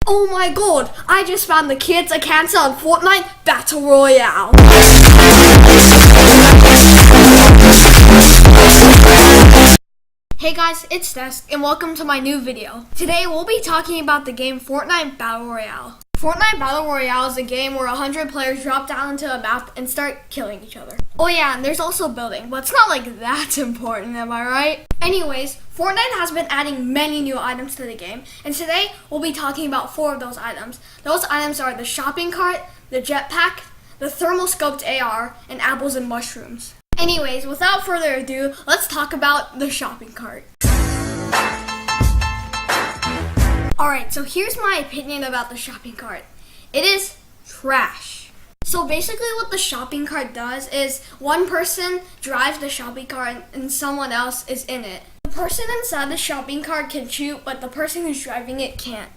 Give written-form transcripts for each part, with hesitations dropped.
Oh my god, I just found the kids accounts on Fortnite Battle Royale. Hey guys, it's Desk and welcome to my new video. Today we'll be talking about the game Fortnite Battle Royale. Fortnite Battle Royale is a game where 100 players drop down into a map and start killing each other. Oh yeah, and there's also building, but it's not like that important, am I right? Anyways, Fortnite has been adding many new items to the game, and today we'll be talking about 4 of those items. Those items are the shopping cart, the jetpack, the thermal scoped AR, and apples and mushrooms. Anyways, without further ado, let's talk about the shopping cart. Alright, so here's my opinion about the shopping cart. It is trash. So basically what the shopping cart does is one person drives the shopping cart and someone else is in it. The person inside the shopping cart can shoot, but the person who's driving it can't.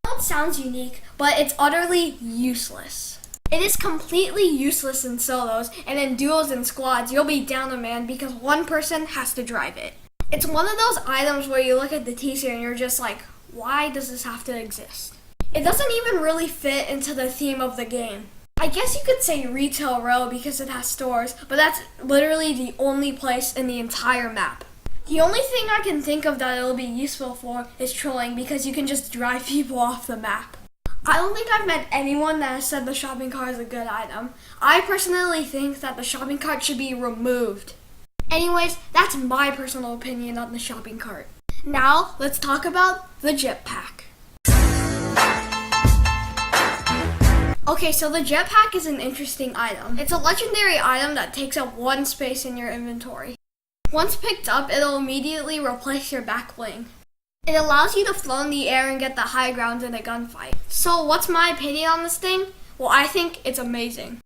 I know it sounds unique, but it's utterly useless. It is completely useless in solos, and in duos and squads you'll be down a man because one person has to drive it. It's one of those items where you look at the teaser and you're just like, why does this have to exist? It doesn't even really fit into the theme of the game. I guess you could say retail row because it has stores, but that's literally the only place in the entire map. The only thing I can think of that it'll be useful for is trolling because you can just drive people off the map. I don't think I've met anyone that has said the shopping cart is a good item. I personally think that the shopping cart should be removed. Anyways, that's my personal opinion on the shopping cart. Now, let's talk about the jetpack. Okay, so the jetpack is an interesting item. It's a legendary item that takes up 1 space in your inventory. Once picked up, it'll immediately replace your back bling. It allows you to float in the air and get the high ground in a gunfight. So what's my opinion on this thing? Well, I think it's amazing.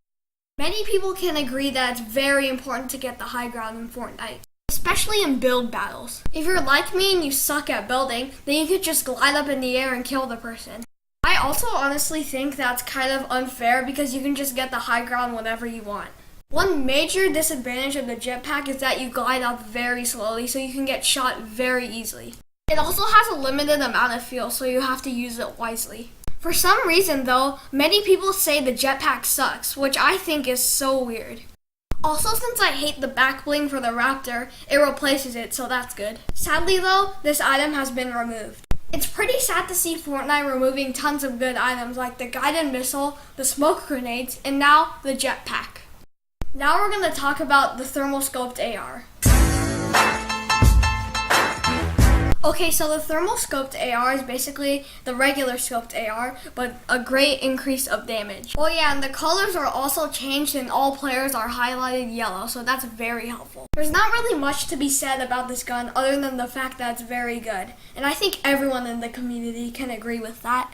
Many people can agree that it's very important to get the high ground in Fortnite, especially in build battles. If you're like me and you suck at building, then you could just glide up in the air and kill the person. I also honestly think that's kind of unfair because you can just get the high ground whenever you want. One major disadvantage of the jetpack is that you glide up very slowly, so you can get shot very easily. It also has a limited amount of fuel, so you have to use it wisely. For some reason though, many people say the jetpack sucks, which I think is so weird. Also, since I hate the back bling for the Raptor, it replaces it, so that's good. Sadly though, this item has been removed. It's pretty sad to see Fortnite removing tons of good items like the guided missile, the smoke grenades, and now the jetpack. Now we're going to talk about the thermal scoped AR. Okay, so the thermal scoped AR is basically the regular scoped AR, but a great increase of damage. Oh yeah, and the colors are also changed and all players are highlighted yellow, so that's very helpful. There's not really much to be said about this gun other than the fact that it's very good, and I think everyone in the community can agree with that.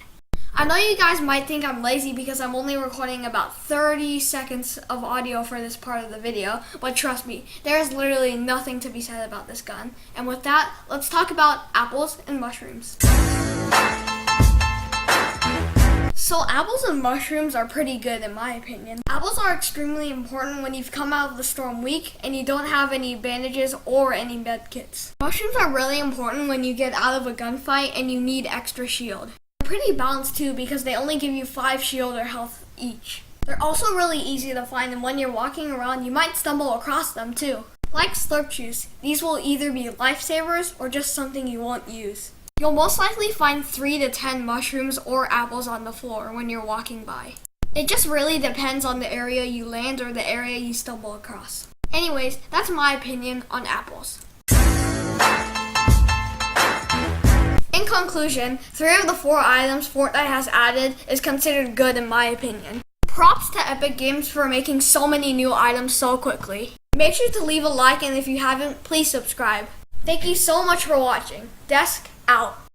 I know you guys might think I'm lazy because I'm only recording about 30 seconds of audio for this part of the video, but trust me, there is literally nothing to be said about this gun. And with that, let's talk about apples and mushrooms. So apples and mushrooms are pretty good in my opinion. Apples are extremely important when you've come out of the storm weak and you don't have any bandages or any med kits. Mushrooms are really important when you get out of a gunfight and you need extra shield. Pretty balanced too because they only give you 5 shield or health each. They're also really easy to find, and when you're walking around you might stumble across them too. Like slurp juice, these will either be lifesavers or just something you won't use. You'll most likely find 3 to 10 mushrooms or apples on the floor when you're walking by. It just really depends on the area you land or the area you stumble across. Anyways, that's my opinion on apples. In conclusion, 3 of the 4 items Fortnite has added is considered good in my opinion. Props to Epic Games for making so many new items so quickly. Make sure to leave a like, and if you haven't, please subscribe. Thank you so much for watching. Desk out.